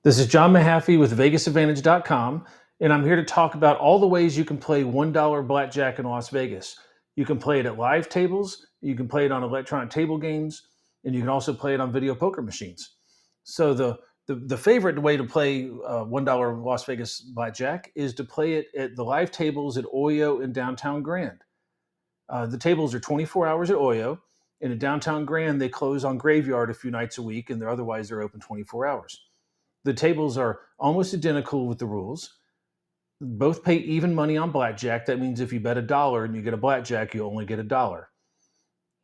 This is John Mehaffey with VegasAdvantage.com, and I'm here to talk about all the ways you can play $1 blackjack in Las Vegas. You can play it at live tables, you can play it on electronic table games, and you can also play it on video poker machines. So the favorite way to play $1 Las Vegas blackjack is to play it at the live tables at Oyo in Downtown Grand. The tables are 24 hours at Oyo. And in Downtown Grand, they close on graveyard a few nights a week, and they're open 24 hours. The tables are almost identical with the rules. Both pay even money on blackjack. That means if you bet $1 and you get a blackjack, you only get $1.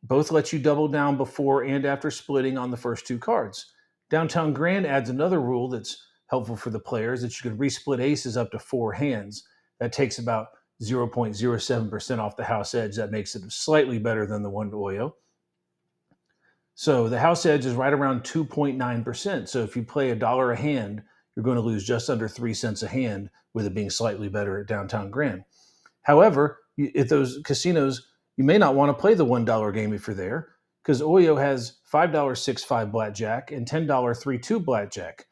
Both let you double down before and after splitting on the first two cards. Downtown Grand adds another rule that's helpful for the players that you can resplit aces up to 4 hands. That takes about 0.07% off the house edge. That makes it slightly better than the one to Oyo. So the house edge is right around 2.9%. So if you play $1 a hand, you're going to lose just under 3 cents a hand, with it being slightly better at Downtown Grand. However, at those casinos, you may not want to play the $1 game if you're there, because Oyo has $5.65 blackjack and $10.32 blackjack.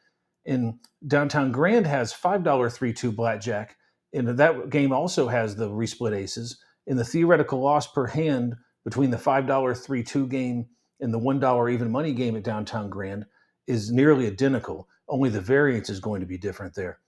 And Downtown Grand has $5.32 blackjack, and that game also has the resplit aces. And the theoretical loss per hand between the $5.32 game and the $1 even money game at Downtown Grand is nearly identical. Only the variance is going to be different there.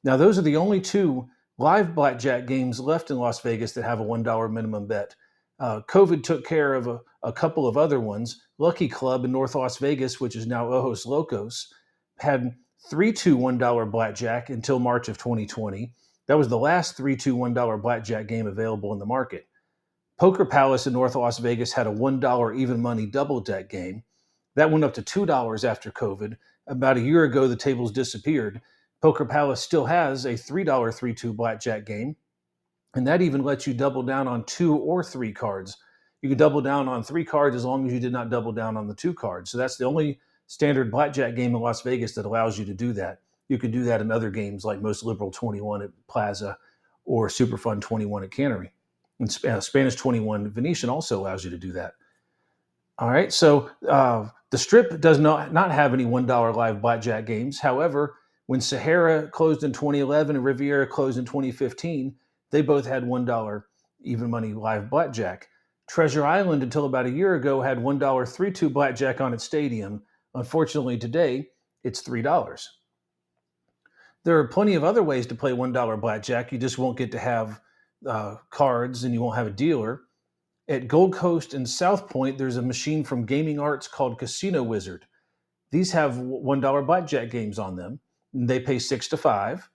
Now, those are the only two live blackjack games left in Las Vegas that have a $1 minimum bet. COVID took care of a couple of other ones. Lucky Club in North Las Vegas, which is now Ojos Locos, had 3-2 $1 blackjack until March of 2020. That was the last 3-2 $1 blackjack game available in the market. Poker Palace in North Las Vegas had a $1 even money double deck game. That went up to $2 after COVID. About a year ago, the tables disappeared. Poker Palace still has a $3 3-2 blackjack game, and that even lets you double down on 2 or 3 cards. You can double down on 3 cards as long as you did not double down on the 2 cards. So that's the only standard blackjack game in Las Vegas that allows you to do that. You can do that in other games like Most Liberal 21 at Plaza or Super Fun 21 at Cannery. And Spanish 21 Venetian also allows you to do that. All right, so the Strip does not have any $1 live blackjack games. However, when Sahara closed in 2011 and Riviera closed in 2015, they both had $1 even money live blackjack. Treasure Island, until about a year ago, had $1 3-2 blackjack on its stadium. Unfortunately, today, it's $3. There are plenty of other ways to play $1 blackjack. You just won't get to have cards, and you won't have a dealer. At Gold Coast and South Point, there's a machine from Gaming Arts called Casino Wizard. These have $1 blackjack games on them. They pay 6 to 5.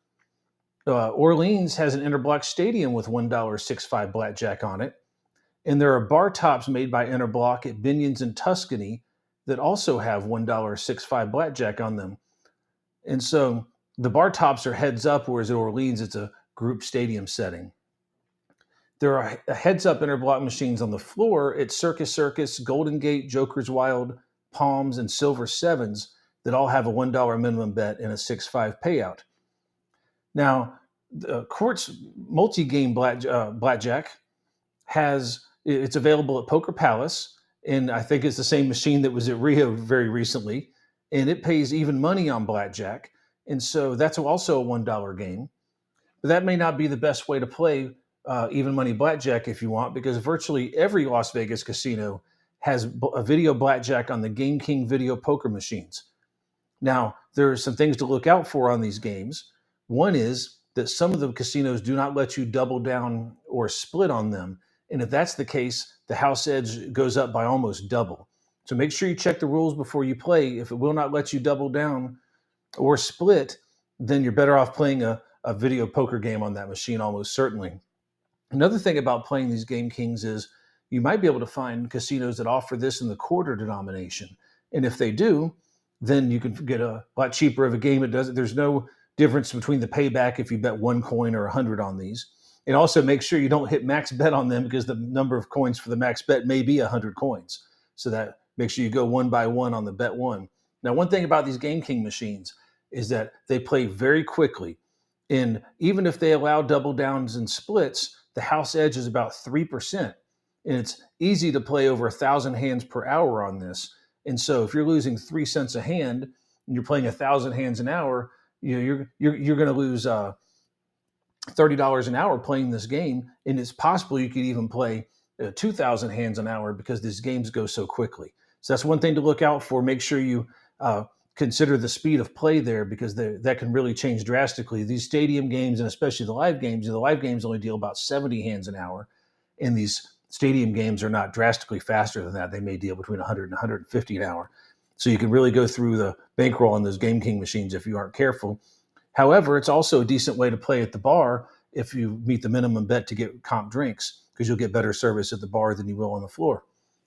Orleans has an Interblock Stadium with $1.65 blackjack on it. And there are bar tops made by Interblock at Binion's in Tuscany that also have $1.65 blackjack on them. And so the bar tops are heads up, whereas at Orleans, it's a group stadium setting. There are heads-up Interblock machines on the floor at Circus Circus, Golden Gate, Joker's Wild, Palms, and Silver Sevens that all have a $1 minimum bet and a 6-5 payout. Now, the Quartz multi-game blackjack it's available at Poker Palace, and I think it's the same machine that was at Rio very recently, and it pays even money on blackjack, and so that's also a $1 game. But that may not be the best way to play even money blackjack if you want, because virtually every Las Vegas casino has a video blackjack on the Game King video poker machines. Now, there are some things to look out for on these games. One is that some of the casinos do not let you double down or split on them. And if that's the case, the house edge goes up by almost double. So make sure you check the rules before you play. If it will not let you double down or split, then you're better off playing a video poker game on that machine, almost certainly. Another thing about playing these Game Kings is you might be able to find casinos that offer this in the quarter denomination. And if they do, then you can get a lot cheaper of a game. There's no difference between the payback if you bet 1 coin or 100 on these. And also make sure you don't hit max bet on them, because the number of coins for the max bet may be 100 coins. So that make sure you go 1 by 1 on the bet 1. Now, one thing about these Game King machines is that they play very quickly. And even if they allow double downs and splits, the house edge is about 3%. And it's easy to play over 1,000 hands per hour on this. And so if you're losing 3 cents a hand, and you're playing 1,000 hands an hour, you're going to lose $30 an hour playing this game, and it's possible you could even play 2,000 hands an hour because these games go so quickly. So that's one thing to look out for. Make sure you consider the speed of play there, because that can really change drastically. These stadium games, and especially the live games only deal about 70 hands an hour, and these stadium games are not drastically faster than that. They may deal between 100 and 150 an hour. So you can really go through the bankroll on those Game King machines if you aren't careful. However, it's also a decent way to play at the bar if you meet the minimum bet to get comp drinks, because you'll get better service at the bar than you will on the floor.